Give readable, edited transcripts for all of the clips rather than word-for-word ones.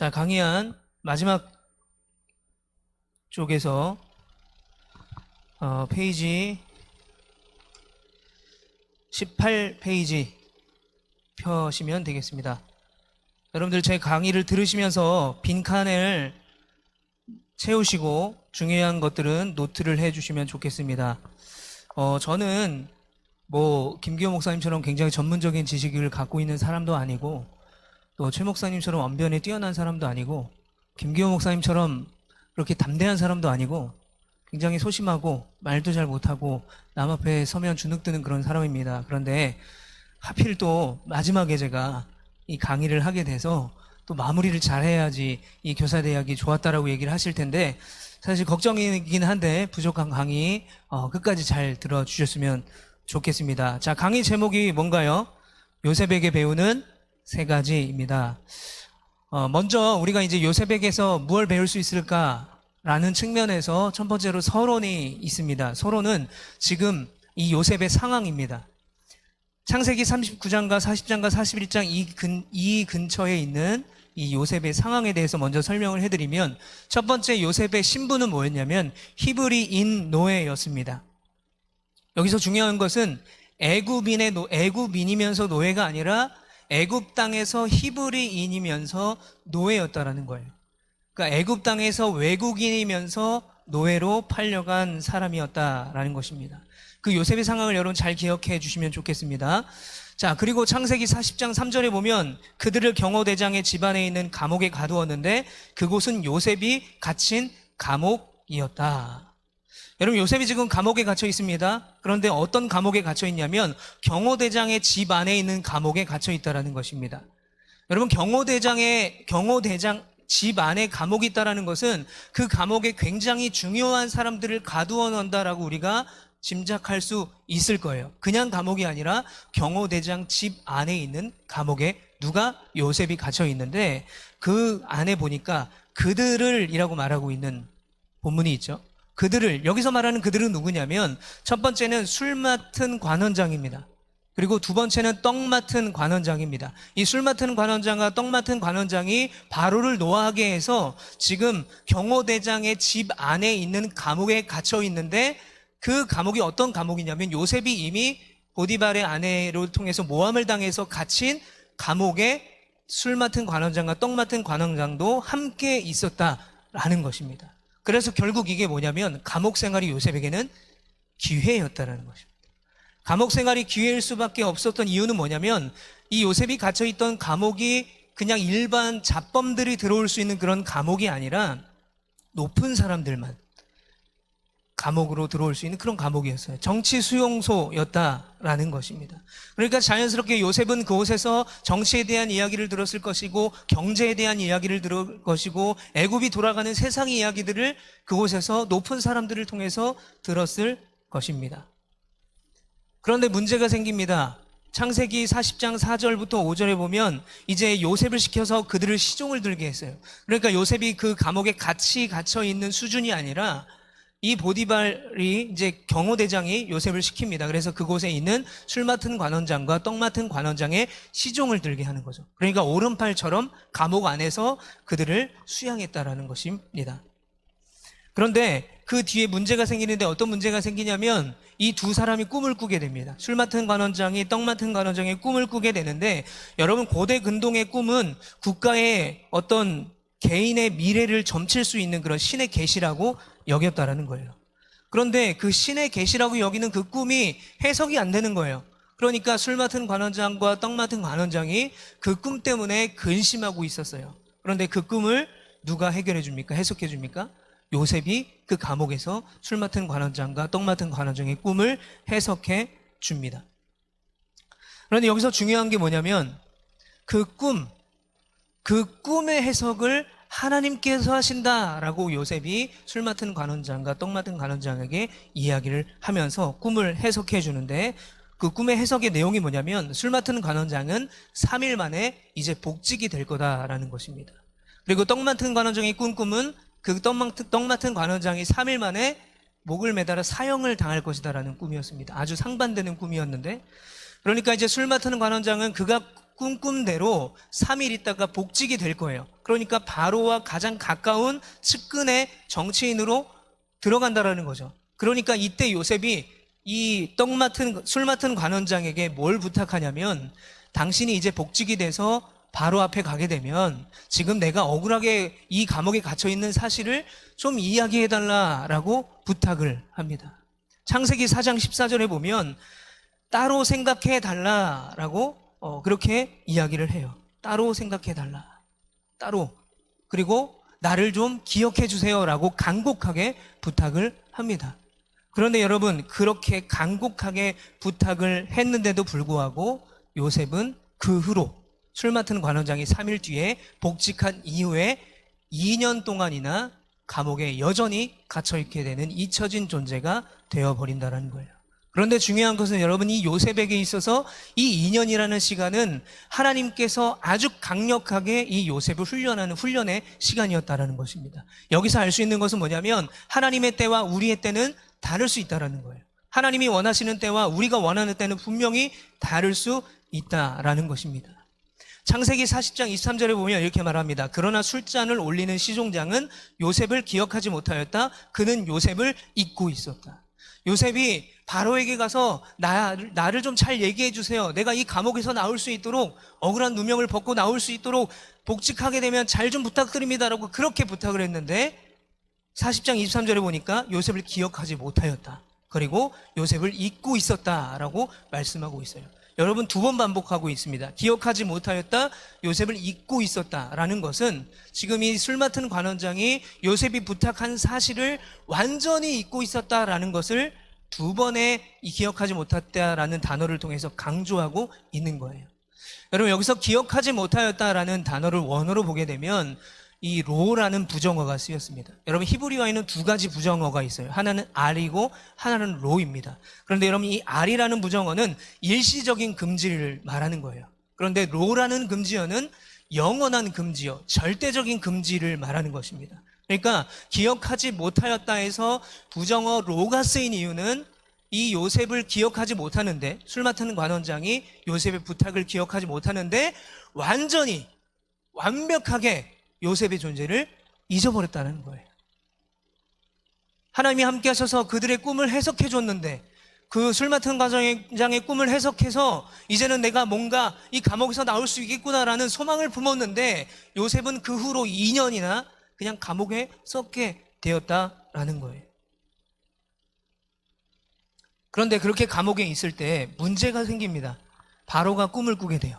자, 강의한 마지막 쪽에서 페이지 18페이지 펴시면 되겠습니다. 여러분들 제 강의를 들으시면서 빈칸을 채우시고 중요한 것들은 노트를 해주시면 좋겠습니다. 저는 김기호 목사님처럼 굉장히 전문적인 지식을 갖고 있는 사람도 아니고 또 최 목사님처럼 언변에 뛰어난 사람도 아니고 김기호 목사님처럼 그렇게 담대한 사람도 아니고 굉장히 소심하고 말도 잘 못하고 남 앞에 서면 주눅드는 그런 사람입니다. 그런데 하필 또 마지막에 제가 이 강의를 하게 돼서 또 마무리를 잘 해야지 이 교사대학이 좋았다라고 얘기를 하실 텐데 사실 걱정이긴 한데 부족한 강의 끝까지 잘 들어주셨으면 좋겠습니다. 자, 강의 제목이 뭔가요? 요셉에게 배우는 세 가지입니다. 먼저 우리가 이제 요셉에게서 무엇을 배울 수 있을까라는 측면에서 첫 번째로 서론이 있습니다. 서론은 지금 이 요셉의 상황입니다. 창세기 39장과 40장과 41장 이 근처에 있는 이 요셉의 상황에 대해서 먼저 설명을 해드리면 첫 번째 요셉의 신분은 뭐였냐면 히브리인 노예였습니다. 여기서 중요한 것은 애굽인이면서 노예가 아니라 애굽 땅에서 히브리인이면서 노예였다라는 거예요. 그러니까 애굽 땅에서 외국인이면서 노예로 팔려간 사람이었다라는 것입니다. 그 요셉의 상황을 여러분 잘 기억해 주시면 좋겠습니다. 자, 그리고 창세기 40장 3절에 보면 그들을 경호대장의 집안에 있는 감옥에 가두었는데 그곳은 요셉이 갇힌 감옥이었다. 여러분, 요셉이 지금 감옥에 갇혀 있습니다. 그런데 어떤 감옥에 갇혀 있냐면 경호대장의 집 안에 있는 감옥에 갇혀 있다라는 것입니다. 여러분, 경호대장 집 안에 감옥이 있다라는 것은 그 감옥에 굉장히 중요한 사람들을 가두어 놓는다라고 우리가 짐작할 수 있을 거예요. 그냥 감옥이 아니라 경호대장 집 안에 있는 감옥에 누가? 요셉이 갇혀 있는데 그 안에 보니까 그들을 이라고 말하고 있는 본문이 있죠. 그들을, 여기서 말하는 그들은 누구냐면 첫 번째는 술 맡은 관원장입니다. 그리고 두 번째는 떡 맡은 관원장입니다. 이 술 맡은 관원장과 떡 맡은 관원장이 바로를 노하게 해서 지금 경호대장의 집 안에 있는 감옥에 갇혀 있는데 그 감옥이 어떤 감옥이냐면 요셉이 이미 보디발의 아내를 통해서 모함을 당해서 갇힌 감옥에 술 맡은 관원장과 떡 맡은 관원장도 함께 있었다라는 것입니다. 그래서 결국 이게 뭐냐면 감옥 생활이 요셉에게는 기회였다라는 것입니다. 감옥 생활이 기회일 수밖에 없었던 이유는 뭐냐면 이 요셉이 갇혀있던 감옥이 그냥 일반 잡범들이 들어올 수 있는 그런 감옥이 아니라 높은 사람들만 감옥으로 들어올 수 있는 그런 감옥이었어요. 정치 수용소였다라는 것입니다. 그러니까 자연스럽게 요셉은 그곳에서 정치에 대한 이야기를 들었을 것이고 경제에 대한 이야기를 들을 것이고 애굽이 돌아가는 세상의 이야기들을 그곳에서 높은 사람들을 통해서 들었을 것입니다. 그런데 문제가 생깁니다. 창세기 40장 4절부터 5절에 보면 이제 요셉을 시켜서 그들을 시종을 들게 했어요. 그러니까 요셉이 그 감옥에 같이 갇혀 있는 수준이 아니라 이 보디발이 이제 경호대장이 요셉을 시킵니다. 그래서 그곳에 있는 술 맡은 관원장과 떡 맡은 관원장의 시종을 들게 하는 거죠. 그러니까 오른팔처럼 감옥 안에서 그들을 수양했다라는 것입니다. 그런데 그 뒤에 문제가 생기는데 어떤 문제가 생기냐면 이 두 사람이 꿈을 꾸게 됩니다. 술 맡은 관원장이 떡 맡은 관원장의 꿈을 꾸게 되는데 여러분, 고대 근동의 꿈은 국가의 어떤 개인의 미래를 점칠 수 있는 그런 신의 계시라고 여겼다라는 거예요. 그런데 그 신의 계시라고 여기는 그 꿈이 해석이 안 되는 거예요. 그러니까 술 맡은 관원장과 떡 맡은 관원장이 그 꿈 때문에 근심하고 있었어요. 그런데 그 꿈을 누가 해결해 줍니까? 해석해 줍니까? 요셉이 그 감옥에서 술 맡은 관원장과 떡 맡은 관원장의 꿈을 해석해 줍니다. 그런데 여기서 중요한 게 뭐냐면 그 꿈의 해석을 하나님께서 하신다라고 요셉이 술 맡은 관원장과 떡 맡은 관원장에게 이야기를 하면서 꿈을 해석해 주는데 그 꿈의 해석의 내용이 뭐냐면 술 맡은 관원장은 3일 만에 이제 복직이 될 거다라는 것입니다. 그리고 떡 맡은 관원장이 꾼 꿈은 그 떡 맡은 관원장이 3일 만에 목을 매달아 사형을 당할 것이다라는 꿈이었습니다. 아주 상반되는 꿈이었는데 그러니까 이제 술 맡은 관원장은 그가 꿈꾼대로 3일 있다가 복직이 될 거예요. 그러니까 바로와 가장 가까운 측근의 정치인으로 들어간다라는 거죠. 그러니까 이때 요셉이 이 술 맡은 관원장에게 뭘 부탁하냐면, 당신이 이제 복직이 돼서 바로 앞에 가게 되면 지금 내가 억울하게 이 감옥에 갇혀 있는 사실을 좀 이야기해달라라고 부탁을 합니다. 창세기 4장 14절에 보면 따로 생각해달라라고 그렇게 이야기를 해요. 따로 생각해달라. 따로. 그리고 나를 좀 기억해 주세요라고 간곡하게 부탁을 합니다. 그런데 여러분, 그렇게 간곡하게 부탁을 했는데도 불구하고 요셉은 그 후로 술 맡은 관원장이 3일 뒤에 복직한 이후에 2년 동안이나 감옥에 여전히 갇혀있게 되는 잊혀진 존재가 되어버린다는 거예요. 그런데 중요한 것은 여러분, 이 요셉에게 있어서 이 2년이라는 시간은 하나님께서 아주 강력하게 이 요셉을 훈련하는 훈련의 시간이었다는 것입니다. 여기서 알 수 있는 것은 뭐냐면 하나님의 때와 우리의 때는 다를 수 있다는 거예요. 하나님이 원하시는 때와 우리가 원하는 때는 분명히 다를 수 있다라는 것입니다. 창세기 40장 23절에 보면 이렇게 말합니다. 그러나 술잔을 올리는 시종장은 요셉을 기억하지 못하였다. 그는 요셉을 잊고 있었다. 요셉이 바로에게 가서 나를 좀 잘 얘기해 주세요. 내가 이 감옥에서 나올 수 있도록, 억울한 누명을 벗고 나올 수 있도록 복직하게 되면 잘 좀 부탁드립니다라고 그렇게 부탁을 했는데 40장 23절에 보니까 요셉을 기억하지 못하였다. 그리고 요셉을 잊고 있었다라고 말씀하고 있어요. 여러분, 2번 반복하고 있습니다. 기억하지 못하였다, 요셉을 잊고 있었다라는 것은 지금 이 술 맡은 관원장이 요셉이 부탁한 사실을 완전히 잊고 있었다라는 것을 2번의 이 기억하지 못했다라는 단어를 통해서 강조하고 있는 거예요. 여러분, 여기서 기억하지 못하였다라는 단어를 원어로 보게 되면 이 로라는 부정어가 쓰였습니다. 여러분, 히브리어에는 2가지 부정어가 있어요. 하나는 알이고 하나는 로입니다. 그런데 여러분, 이 알이라는 부정어는 일시적인 금지를 말하는 거예요. 그런데 로라는 금지어는 영원한 금지어, 절대적인 금지를 말하는 것입니다. 그러니까 기억하지 못하였다 해서 부정어 로가 쓰인 이유는 이 요셉을 기억하지 못하는데, 술 맡은 관원장이 요셉의 부탁을 기억하지 못하는데 완전히 완벽하게 요셉의 존재를 잊어버렸다는 거예요. 하나님이 함께 하셔서 그들의 꿈을 해석해 줬는데 그 술 맡은 관원장의 꿈을 해석해서 이제는 내가 뭔가 이 감옥에서 나올 수 있겠구나라는 소망을 품었는데 요셉은 그 후로 2년이나 그냥 감옥에 썩게 되었다라는 거예요. 그런데 그렇게 감옥에 있을 때 문제가 생깁니다. 바로가 꿈을 꾸게 돼요.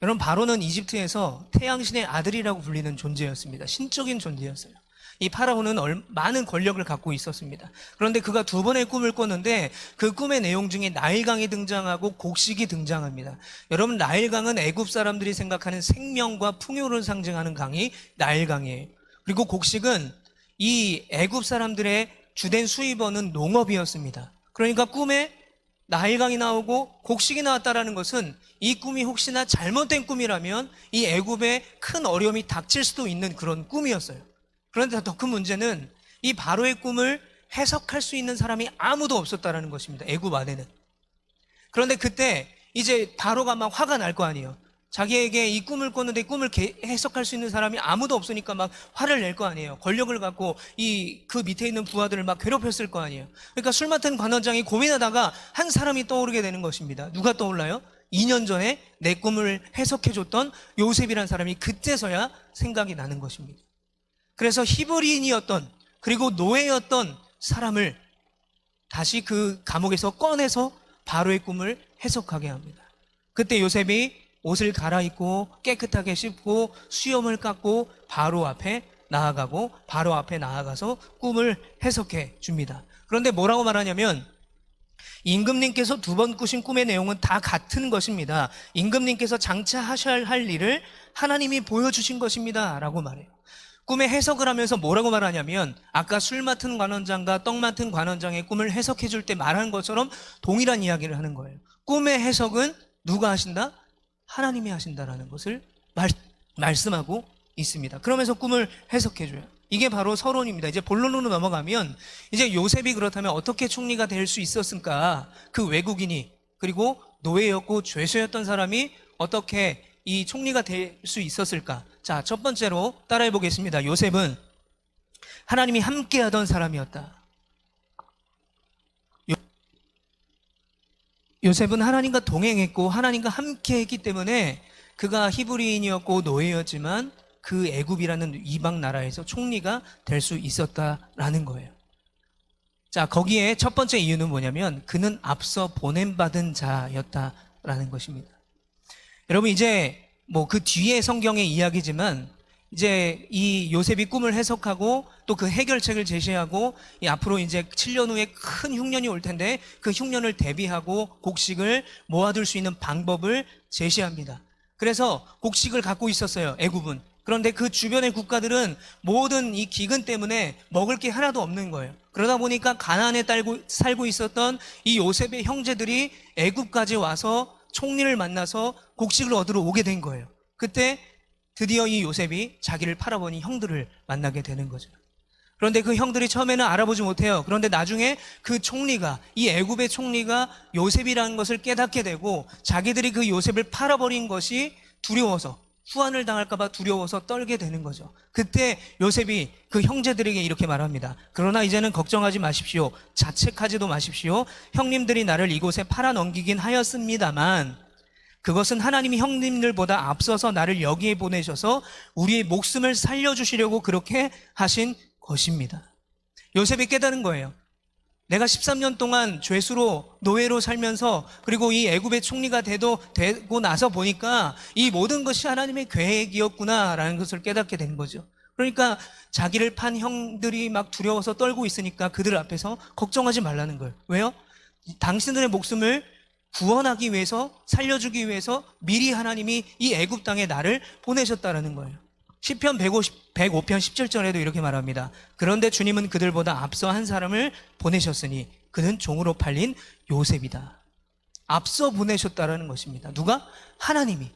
여러분, 바로는 이집트에서 태양신의 아들이라고 불리는 존재였습니다. 신적인 존재였어요. 이 파라오는 많은 권력을 갖고 있었습니다. 그런데 그가 2번의 꿈을 꿨는데 그 꿈의 내용 중에 나일강이 등장하고 곡식이 등장합니다. 여러분, 나일강은 애굽 사람들이 생각하는 생명과 풍요를 상징하는 강이 나일강이에요. 그리고 곡식은 이 애굽 사람들의 주된 수입원은 농업이었습니다. 그러니까 꿈에 나일강이 나오고 곡식이 나왔다라는 것은 이 꿈이 혹시나 잘못된 꿈이라면 이 애굽에 큰 어려움이 닥칠 수도 있는 그런 꿈이었어요. 그런데 더 큰 문제는 이 바로의 꿈을 해석할 수 있는 사람이 아무도 없었다라는 것입니다. 애굽 안에는. 그런데 그때 이제 바로가 막 화가 날 거 아니에요. 자기에게 이 꿈을 꿨는데 꿈을 해석할 수 있는 사람이 아무도 없으니까 막 화를 낼 거 아니에요. 권력을 갖고 그 밑에 있는 부하들을 막 괴롭혔을 거 아니에요. 그러니까 술 맡은 관원장이 고민하다가 한 사람이 떠오르게 되는 것입니다. 누가 떠올라요? 2년 전에 내 꿈을 해석해줬던 요셉이라는 사람이 그때서야 생각이 나는 것입니다. 그래서 히브리인이었던, 그리고 노예였던 사람을 다시 그 감옥에서 꺼내서 바로의 꿈을 해석하게 합니다. 그때 요셉이 옷을 갈아입고 깨끗하게 씻고 수염을 깎고 바로 앞에 나아가고 바로 앞에 나아가서 꿈을 해석해 줍니다. 그런데 뭐라고 말하냐면 임금님께서 2번 꾸신 꿈의 내용은 다 같은 것입니다. 임금님께서 장차 하셔야 할 일을 하나님이 보여주신 것입니다 라고 말해요. 꿈의 해석을 하면서 뭐라고 말하냐면 아까 술 맡은 관원장과 떡 맡은 관원장의 꿈을 해석해 줄 때 말한 것처럼 동일한 이야기를 하는 거예요. 꿈의 해석은 누가 하신다? 하나님이 하신다라는 것을 말씀하고 있습니다. 그러면서 꿈을 해석해줘요. 이게 바로 서론입니다. 이제 본론으로 넘어가면 이제 요셉이 그렇다면 어떻게 총리가 될 수 있었을까? 그 외국인이, 그리고 노예였고 죄수였던 사람이 어떻게 이 총리가 될 수 있었을까? 자, 첫 번째로 따라해 보겠습니다. 요셉은 하나님이 함께하던 사람이었다. 요셉은 하나님과 동행했고 하나님과 함께했기 때문에 그가 히브리인이었고 노예였지만 그 애굽이라는 이방 나라에서 총리가 될 수 있었다라는 거예요. 자, 거기에 첫 번째 이유는 뭐냐면 그는 앞서 보냄받은 자였다라는 것입니다. 여러분, 이제 뭐 그 뒤에 성경의 이야기지만 이제 이 요셉이 꿈을 해석하고 또 그 해결책을 제시하고 이 앞으로 이제 7년 후에 큰 흉년이 올 텐데 그 흉년을 대비하고 곡식을 모아둘 수 있는 방법을 제시합니다. 그래서 곡식을 갖고 있었어요, 애굽은. 그런데 그 주변의 국가들은 모든 이 기근 때문에 먹을 게 하나도 없는 거예요. 그러다 보니까 가나안에 살고 있었던 이 요셉의 형제들이 애굽까지 와서 총리를 만나서 곡식을 얻으러 오게 된 거예요. 그때 드디어 이 요셉이 자기를 팔아버린 형들을 만나게 되는 거죠. 그런데 그 형들이 처음에는 알아보지 못해요. 그런데 나중에 그 총리가, 이 애굽의 총리가 요셉이라는 것을 깨닫게 되고 자기들이 그 요셉을 팔아버린 것이 두려워서, 후환을 당할까봐 두려워서 떨게 되는 거죠. 그때 요셉이 그 형제들에게 이렇게 말합니다. 그러나 이제는 걱정하지 마십시오. 자책하지도 마십시오. 형님들이 나를 이곳에 팔아 넘기긴 하였습니다만 그것은 하나님이 형님들보다 앞서서 나를 여기에 보내셔서 우리의 목숨을 살려주시려고 그렇게 하신 것입니다. 요셉이 깨달은 거예요. 내가 13년 동안 죄수로 노예로 살면서 그리고 이 애굽의 총리가 되고 나서 보니까 이 모든 것이 하나님의 계획이었구나라는 것을 깨닫게 된 거죠. 그러니까 자기를 판 형들이 막 두려워서 떨고 있으니까 그들 앞에서 걱정하지 말라는 거예요. 왜요? 당신들의 목숨을 구원하기 위해서, 살려주기 위해서 미리 하나님이 이 애굽 땅에 나를 보내셨다라는 거예요. 시편 105편 17절에도 이렇게 말합니다. 그런데 주님은 그들보다 앞서 한 사람을 보내셨으니 그는 종으로 팔린 요셉이다. 앞서 보내셨다라는 것입니다. 누가? 하나님이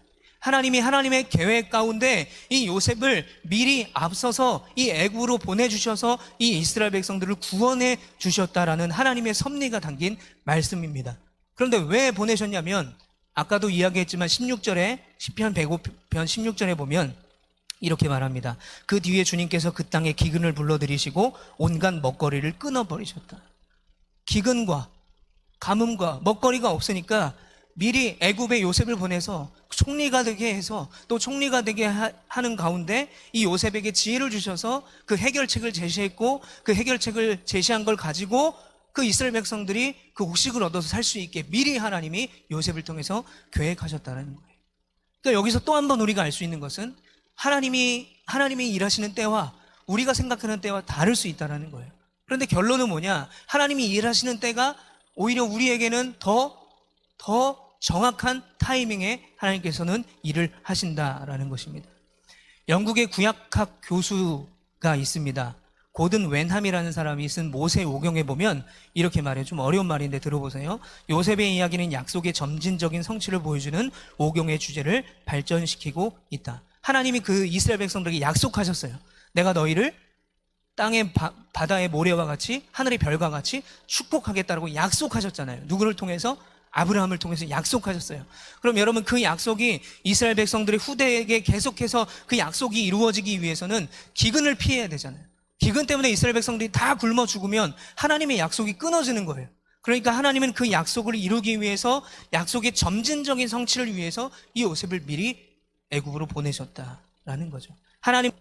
하나님의 계획 가운데 이 요셉을 미리 앞서서 이 애굽으로 보내주셔서 이 이스라엘 백성들을 구원해 주셨다라는 하나님의 섭리가 담긴 말씀입니다. 그런데 왜 보내셨냐면 아까도 이야기했지만 16절에 시편 105편 16절에 보면 이렇게 말합니다. 그 뒤에 주님께서 그 땅에 기근을 불러들이시고 온갖 먹거리를 끊어버리셨다. 기근과 가뭄과 먹거리가 없으니까 미리 애굽에 요셉을 보내서 총리가 되게 해서 또 총리가 되게 하는 가운데 이 요셉에게 지혜를 주셔서 그 해결책을 제시했고 그 해결책을 제시한 걸 가지고 그 이스라엘 백성들이 그 곡식을 얻어서 살 수 있게 미리 하나님이 요셉을 통해서 계획하셨다는 거예요. 그러니까 여기서 또 한 번 우리가 알 수 있는 것은 하나님이 일하시는 때와 우리가 생각하는 때와 다를 수 있다는 거예요. 그런데 결론은 뭐냐? 하나님이 일하시는 때가 오히려 우리에게는 더 정확한 타이밍에 하나님께서는 일을 하신다라는 것입니다. 영국의 구약학 교수가 있습니다. 고든 웬함이라는 사람이 쓴 모세 오경에 보면 이렇게 말해요. 좀 어려운 말인데 들어보세요. 요셉의 이야기는 약속의 점진적인 성취를 보여주는 오경의 주제를 발전시키고 있다. 하나님이 그 이스라엘 백성들에게 약속하셨어요. 내가 너희를 땅의 바다의 모래와 같이 하늘의 별과 같이 축복하겠다라고 약속하셨잖아요. 누구를 통해서? 아브라함을 통해서 약속하셨어요. 그럼 여러분, 그 약속이 이스라엘 백성들의 후대에게 계속해서 그 약속이 이루어지기 위해서는 기근을 피해야 되잖아요. 기근 때문에 이스라엘 백성들이 다 굶어 죽으면 하나님의 약속이 끊어지는 거예요. 그러니까 하나님은 그 약속을 이루기 위해서 약속의 점진적인 성취를 위해서 이 요셉을 미리 애굽으로 보내셨다라는 거죠. 하나님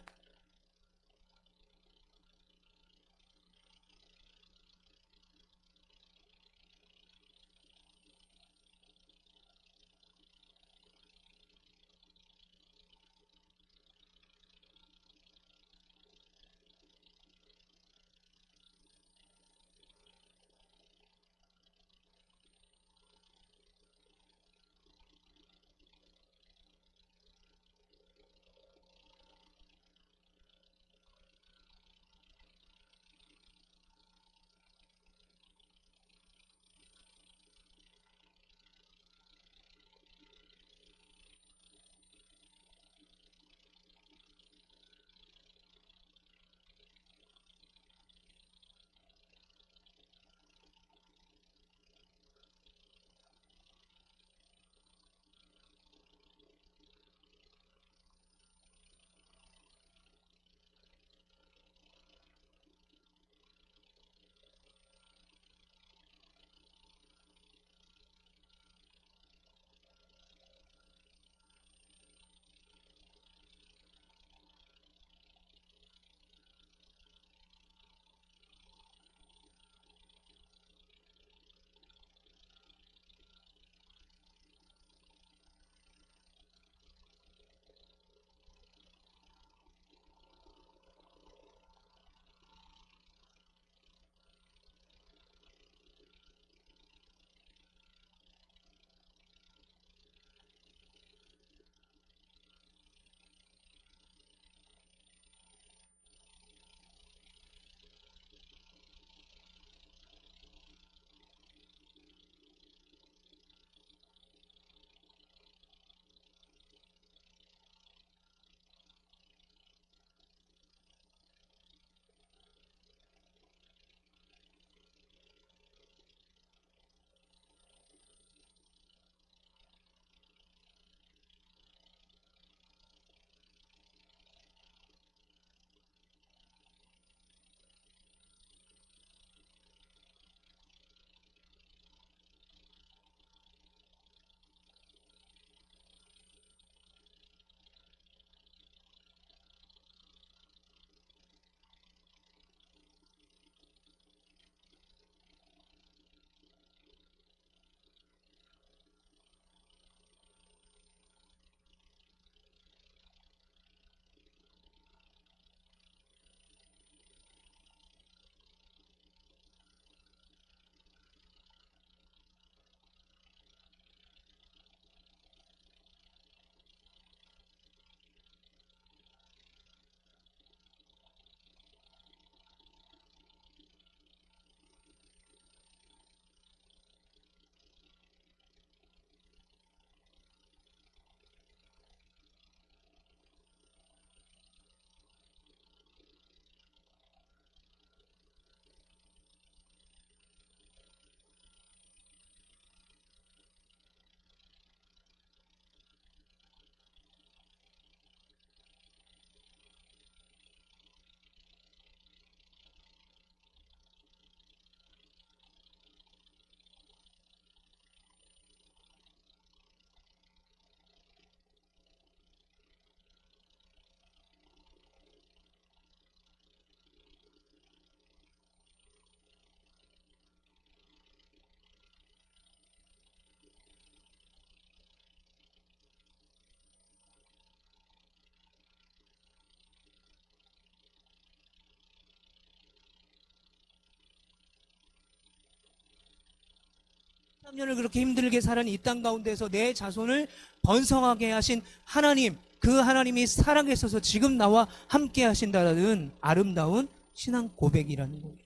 3년을 그렇게 힘들게 살은 이 땅 가운데서 내 자손을 번성하게 하신 하나님, 그 하나님이 살아계셔서 지금 나와 함께 하신다라는 아름다운 신앙 고백이라는 거예요.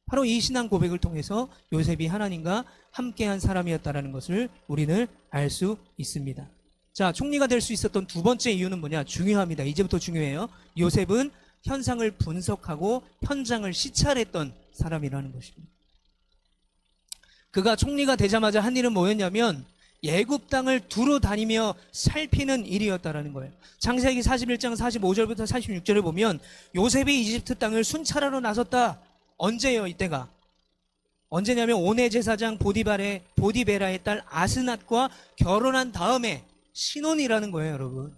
바로 이 신앙 고백을 통해서 요셉이 하나님과 함께한 사람이었다는 것을 우리는 알 수 있습니다. 자, 총리가 될 수 있었던 두 번째 이유는 뭐냐? 중요합니다. 이제부터 중요해요. 요셉은 현상을 분석하고 현장을 시찰했던 사람이라는 것입니다. 그가 총리가 되자마자 한 일은 뭐였냐면 애굽 땅을 두루 다니며 살피는 일이었다라는 거예요. 창세기 41장 45절부터 46절을 보면 요셉이 이집트 땅을 순찰하러 나섰다. 언제요? 이때가 언제냐면 온의 제사장 보디베라의 딸 아스낫과 결혼한 다음에 신혼이라는 거예요. 여러분,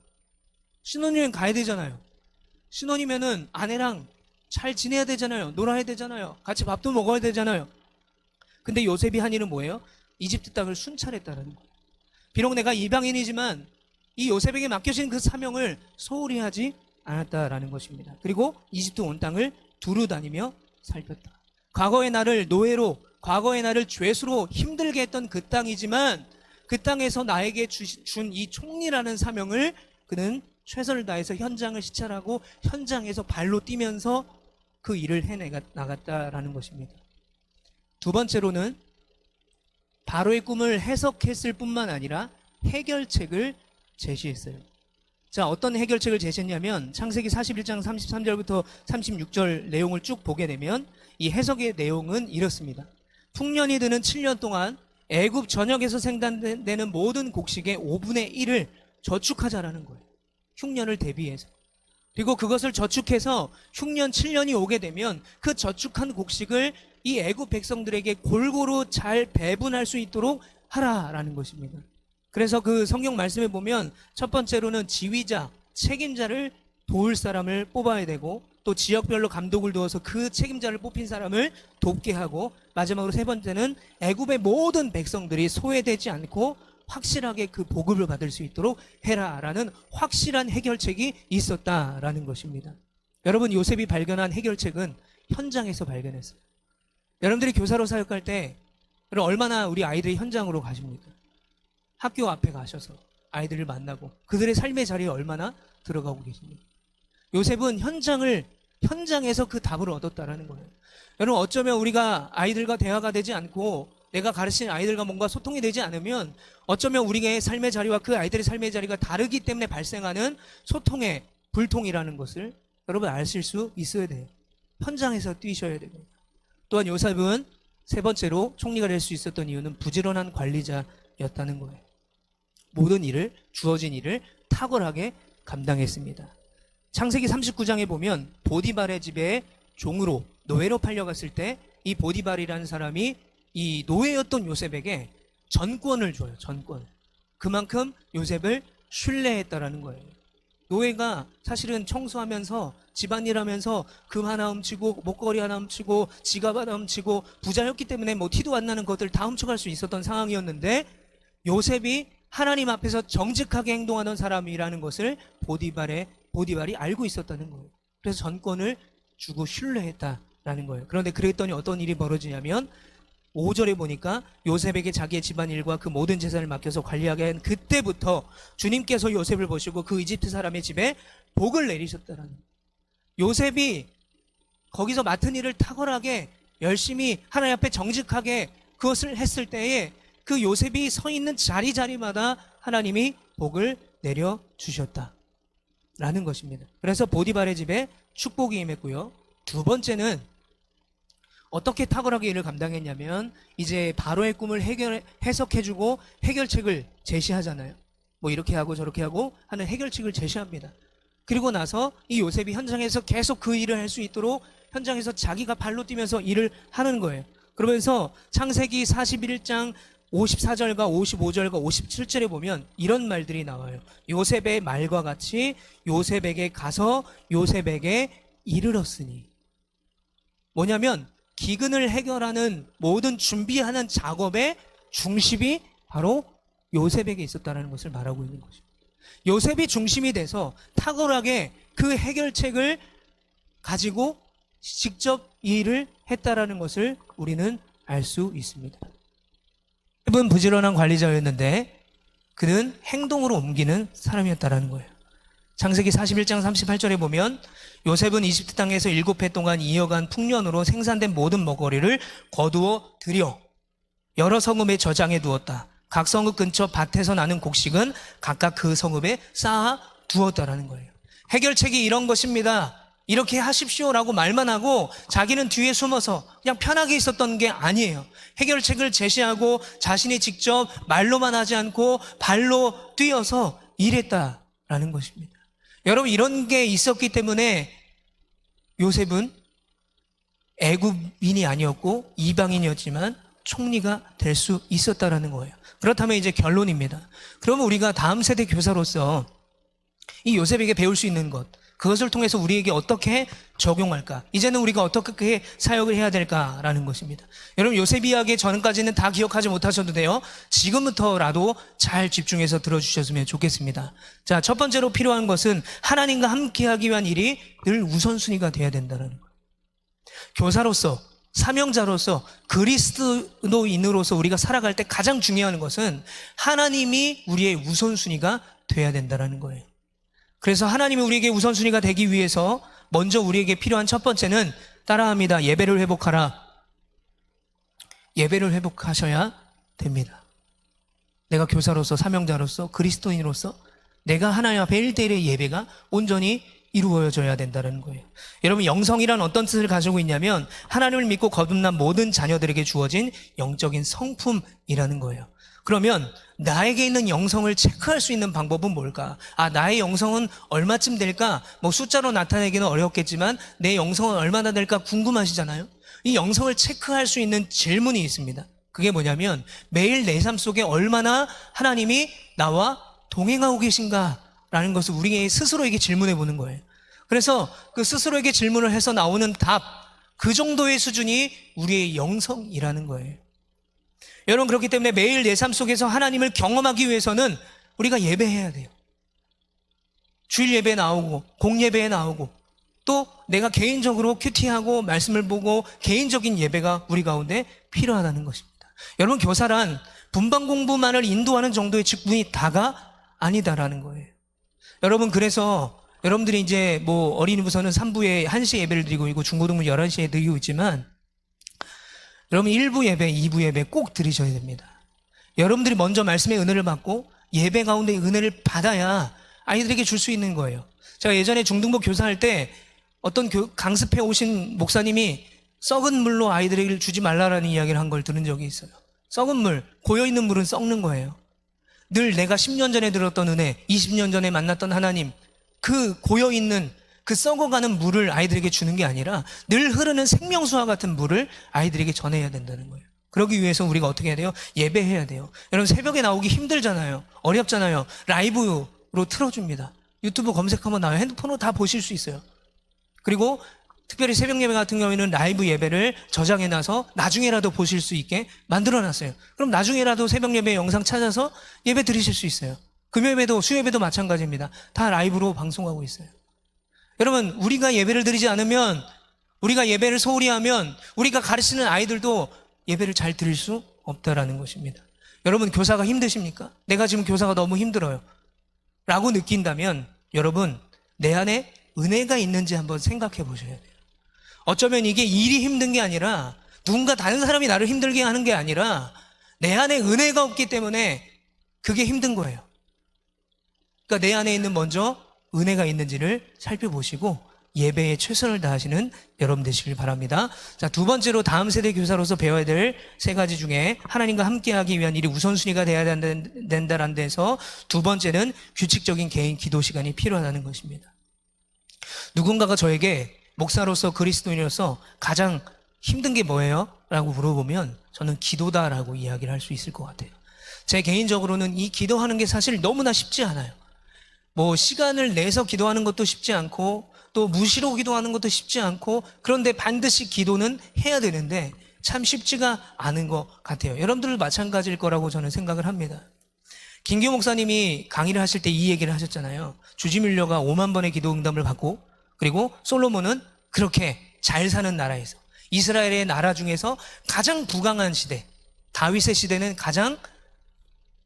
신혼여행 가야 되잖아요. 신혼이면은 아내랑 잘 지내야 되잖아요. 놀아야 되잖아요. 같이 밥도 먹어야 되잖아요. 근데 요셉이 한 일은 뭐예요? 이집트 땅을 순찰했다는 거예요. 비록 내가 이방인이지만 이 요셉에게 맡겨진 그 사명을 소홀히 하지 않았다라는 것입니다. 그리고 이집트 온 땅을 두루 다니며 살폈다. 과거의 나를 노예로, 과거의 나를 죄수로 힘들게 했던 그 땅이지만 그 땅에서 나에게 준 이 총리라는 사명을 그는 최선을 다해서 현장을 시찰하고 현장에서 발로 뛰면서 그 일을 해나갔다라는 것입니다. 두 번째로는 바로의 꿈을 해석했을 뿐만 아니라 해결책을 제시했어요. 자, 어떤 해결책을 제시했냐면 창세기 41장 33절부터 36절 내용을 쭉 보게 되면 이 해석의 내용은 이렇습니다. 풍년이 드는 7년 동안 애굽 전역에서 생산되는 모든 곡식의 5분의 1을 저축하자라는 거예요. 흉년을 대비해서. 그리고 그것을 저축해서 흉년 7년이 오게 되면 그 저축한 곡식을 이 애굽 백성들에게 골고루 잘 배분할 수 있도록 하라라는 것입니다. 그래서 그 성경 말씀에 보면 첫 번째로는 지휘자, 책임자를 도울 사람을 뽑아야 되고 또 지역별로 감독을 두어서 그 책임자를 뽑힌 사람을 돕게 하고 마지막으로 세 번째는 애굽의 모든 백성들이 소외되지 않고 확실하게 그 보급을 받을 수 있도록 해라라는 확실한 해결책이 있었다라는 것입니다. 여러분, 요셉이 발견한 해결책은 현장에서 발견했어요. 여러분들이 교사로 사역할 때 얼마나 우리 아이들이 현장으로 가십니까? 학교 앞에 가셔서 아이들을 만나고 그들의 삶의 자리에 얼마나 들어가고 계십니까? 요셉은 현장에서 그 답을 얻었다라는 거예요. 여러분, 어쩌면 우리가 아이들과 대화가 되지 않고 내가 가르친 아이들과 뭔가 소통이 되지 않으면 어쩌면 우리의 삶의 자리와 그 아이들의 삶의 자리가 다르기 때문에 발생하는 소통의 불통이라는 것을 여러분 아실 수 있어야 돼요. 현장에서 뛰셔야 됩니다. 또한 요셉은 세 번째로 총리가 될 수 있었던 이유는 부지런한 관리자였다는 거예요. 모든 일을, 주어진 일을 탁월하게 감당했습니다. 창세기 39장에 보면 보디발의 집에 종으로 노예로 팔려갔을 때 이 보디발이라는 사람이 이 노예였던 요셉에게 전권을 줘요. 전권. 그만큼 요셉을 신뢰했다라는 거예요. 노예가 사실은 청소하면서 집안일 하면서 금 하나 훔치고 목걸이 하나 훔치고 지갑 하나 훔치고 부자였기 때문에 뭐 티도 안 나는 것들 다 훔쳐갈 수 있었던 상황이었는데 요셉이 하나님 앞에서 정직하게 행동하는 사람이라는 것을 보디발이 알고 있었다는 거예요. 그래서 전권을 주고 신뢰했다라는 거예요. 그런데 그랬더니 어떤 일이 벌어지냐면 5절에 보니까 요셉에게 자기의 집안일과 그 모든 재산을 맡겨서 관리하게 한 그때부터 주님께서 요셉을 보시고 그 이집트 사람의 집에 복을 내리셨다라는 거예요. 요셉이 거기서 맡은 일을 탁월하게 열심히 하나님 앞에 정직하게 그것을 했을 때에 그 요셉이 서 있는 자리마다 하나님이 복을 내려주셨다라는 것입니다. 그래서 보디발의 집에 축복이 임했고요. 두 번째는 어떻게 탁월하게 일을 감당했냐면 이제 바로의 꿈을 해석해주고 해결책을 제시하잖아요. 뭐 이렇게 하고 저렇게 하고 하는 해결책을 제시합니다. 그리고 나서 이 요셉이 현장에서 계속 그 일을 할 수 있도록 현장에서 자기가 발로 뛰면서 일을 하는 거예요. 그러면서 창세기 41장 54절과 55절과 57절에 보면 이런 말들이 나와요. 요셉의 말과 같이 요셉에게 가서 요셉에게 이르렀으니, 뭐냐면 기근을 해결하는 모든 준비하는 작업의 중심이 바로 요셉에게 있었다는 것을 말하고 있는 것입니다. 요셉이 중심이 돼서 탁월하게 그 해결책을 가지고 직접 이 일을 했다라는 것을 우리는 알 수 있습니다. 요셉은 부지런한 관리자였는데 그는 행동으로 옮기는 사람이었다라는 거예요. 창세기 41장 38절에 보면 요셉은 이집트 땅에서 7해 동안 이어간 풍년으로 생산된 모든 먹거리를 거두어 들여 여러 성읍에 저장해 두었다. 각 성읍 근처 밭에서 나는 곡식은 각각 그 성읍에 쌓아 두었다라는 거예요. 해결책이 이런 것입니다. 이렇게 하십시오라고 말만 하고 자기는 뒤에 숨어서 그냥 편하게 있었던 게 아니에요. 해결책을 제시하고 자신이 직접 말로만 하지 않고 발로 뛰어서 일했다라는 것입니다. 여러분, 이런 게 있었기 때문에 요셉은 애굽인이 아니었고 이방인이었지만 총리가 될 수 있었다라는 거예요. 그렇다면 이제 결론입니다. 그러면 우리가 다음 세대 교사로서 이 요셉에게 배울 수 있는 것, 그것을 통해서 우리에게 어떻게 적용할까? 이제는 우리가 어떻게 사역을 해야 될까라는 것입니다. 여러분, 요셉 이야기 전까지는 다 기억하지 못하셔도 돼요. 지금부터라도 잘 집중해서 들어주셨으면 좋겠습니다. 자, 첫 번째로 필요한 것은 하나님과 함께하기 위한 일이 늘 우선순위가 돼야 된다는 거예요. 교사로서, 사명자로서, 그리스도인으로서 우리가 살아갈 때 가장 중요한 것은 하나님이 우리의 우선순위가 돼야 된다는 거예요. 그래서 하나님이 우리에게 우선순위가 되기 위해서 먼저 우리에게 필요한 첫 번째는 따라합니다. 예배를 회복하라. 예배를 회복하셔야 됩니다. 내가 교사로서, 사명자로서, 그리스도인으로서 내가 하나님 앞에 1대1의 예배가 온전히 이루어져야 된다는 거예요. 여러분, 영성이란 어떤 뜻을 가지고 있냐면 하나님을 믿고 거듭난 모든 자녀들에게 주어진 영적인 성품이라는 거예요. 그러면 나에게 있는 영성을 체크할 수 있는 방법은 뭘까? 나의 영성은 얼마쯤 될까? 숫자로 나타내기는 어렵겠지만 내 영성은 얼마나 될까 궁금하시잖아요. 이 영성을 체크할 수 있는 질문이 있습니다. 그게 뭐냐면 매일 내 삶 속에 얼마나 하나님이 나와 동행하고 계신가 라는 것을 우리 스스로에게 질문해 보는 거예요. 그래서 그 스스로에게 질문을 해서 나오는 답, 그 정도의 수준이 우리의 영성이라는 거예요. 여러분, 그렇기 때문에 매일 내 삶 속에서 하나님을 경험하기 위해서는 우리가 예배해야 돼요. 주일 예배에 나오고 공예배에 나오고 또 내가 개인적으로 큐티하고 말씀을 보고 개인적인 예배가 우리 가운데 필요하다는 것입니다. 여러분, 교사란 분반 공부만을 인도하는 정도의 직분이 다가 아니다라는 거예요. 여러분, 그래서 여러분들이 이제 어린이부서는 3부에 1시에 예배를 드리고 있고 중고등부 11시에 드리고 있지만 여러분 1부 예배, 2부 예배 꼭 드리셔야 됩니다. 여러분들이 먼저 말씀의 은혜를 받고 예배 가운데 은혜를 받아야 아이들에게 줄 수 있는 거예요. 제가 예전에 중등부 교사할 때 어떤 강습해 오신 목사님이 썩은 물로 아이들에게 주지 말라라는 이야기를 한 걸 들은 적이 있어요. 썩은 물, 고여있는 물은 썩는 거예요. 늘 내가 10년 전에 들었던 은혜, 20년 전에 만났던 하나님, 그 고여있는 그 썩어가는 물을 아이들에게 주는 게 아니라 늘 흐르는 생명수와 같은 물을 아이들에게 전해야 된다는 거예요. 그러기 위해서 우리가 어떻게 해야 돼요? 예배해야 돼요. 여러분, 새벽에 나오기 힘들잖아요. 어렵잖아요. 라이브로 틀어줍니다. 유튜브 검색하면 나와요. 핸드폰으로 다 보실 수 있어요. 그리고 특별히 새벽 예배 같은 경우에는 라이브 예배를 저장해놔서 나중에라도 보실 수 있게 만들어놨어요. 그럼 나중에라도 새벽 예배 영상 찾아서 예배 드리실 수 있어요. 금요예배도 수요예배도 마찬가지입니다. 다 라이브로 방송하고 있어요. 여러분, 우리가 예배를 드리지 않으면, 우리가 예배를 소홀히 하면 우리가 가르치는 아이들도 예배를 잘 드릴 수 없다라는 것입니다. 여러분, 교사가 힘드십니까? 내가 지금 교사가 너무 힘들어요 라고 느낀다면 여러분, 내 안에 은혜가 있는지 한번 생각해 보셔야 돼요. 어쩌면 이게 일이 힘든 게 아니라 누군가 다른 사람이 나를 힘들게 하는 게 아니라 내 안에 은혜가 없기 때문에 그게 힘든 거예요. 그러니까 내 안에 있는 먼저 은혜가 있는지를 살펴보시고 예배에 최선을 다하시는 여러분 되시길 바랍니다. 자, 두 번째로 다음 세대 교사로서 배워야 될 세 가지 중에 하나님과 함께하기 위한 일이 우선순위가 돼야 된다는 데서 두 번째는 규칙적인 개인 기도 시간이 필요하다는 것입니다. 누군가가 저에게 목사로서 그리스도인으로서 가장 힘든 게 뭐예요? 라고 물어보면 저는 기도다라고 이야기를 할 수 있을 것 같아요. 제 개인적으로는 이 기도하는 게 사실 너무나 쉽지 않아요. 시간을 내서 기도하는 것도 쉽지 않고 또 무시로 기도하는 것도 쉽지 않고 그런데 반드시 기도는 해야 되는데 참 쉽지가 않은 것 같아요. 여러분들도 마찬가지일 거라고 저는 생각을 합니다. 김기호 목사님이 강의를 하실 때 이 얘기를 하셨잖아요. 주지밀려가 5만 번의 기도 응답을 받고 그리고 솔로몬은 그렇게 잘 사는 나라에서 이스라엘의 나라 중에서 가장 부강한 시대, 다윗의 시대는 가장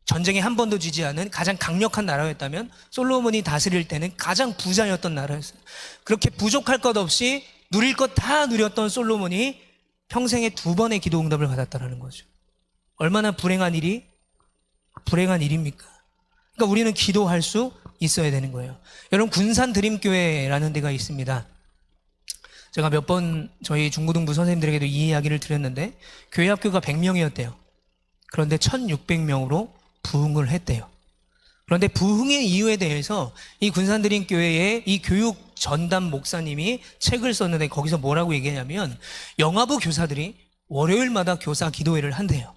전쟁에 한 번도 지지 않은 가장 강력한 나라였다면 솔로몬이 다스릴 때는 가장 부자였던 나라였어요. 그렇게 부족할 것 없이 누릴 것 다 누렸던 솔로몬이 평생에 2번의 기도 응답을 받았다는 거죠. 얼마나 불행한 일입니까? 그러니까 우리는 기도할 수 있어야 되는 거예요. 여러분, 군산 드림교회라는 데가 있습니다. 제가 몇 번 저희 중고등부 선생님들에게도 이 이야기를 드렸는데 교회 학교가 100명이었대요. 그런데 1600명으로 부흥을 했대요. 그런데 부흥의 이유에 대해서 이 군산드림교회의 이 교육 전담 목사님이 책을 썼는데 거기서 뭐라고 얘기하냐면 영아부 교사들이 월요일마다 교사 기도회를 한대요.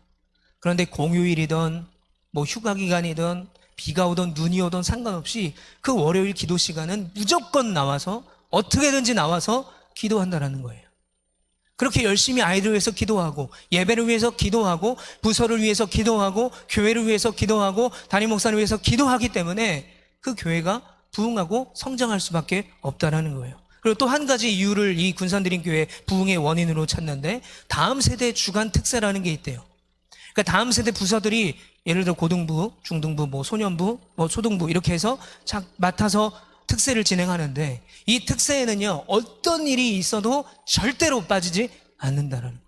그런데 공휴일이든 뭐 휴가 기간이든 비가 오든 눈이 오든 상관없이 그 월요일 기도 시간은 무조건 나와서 어떻게든지 나와서 기도한다라는 거예요. 그렇게 열심히 아이들을 위해서 기도하고 예배를 위해서 기도하고 부서를 위해서 기도하고 교회를 위해서 기도하고 담임 목사를 위해서 기도하기 때문에 그 교회가 부흥하고 성장할 수밖에 없다라는 거예요. 그리고 또 한 가지 이유를 이 군산드림교회 부흥의 원인으로 찾는데 다음 세대 주간 특세라는 게 있대요. 그러니까 다음 세대 부서들이 예를 들어 고등부, 중등부, 뭐 소년부, 뭐 초등부 이렇게 해서 맡아서 특세를 진행하는데 이 특세에는요 어떤 일이 있어도 절대로 빠지지 않는다는 거예요.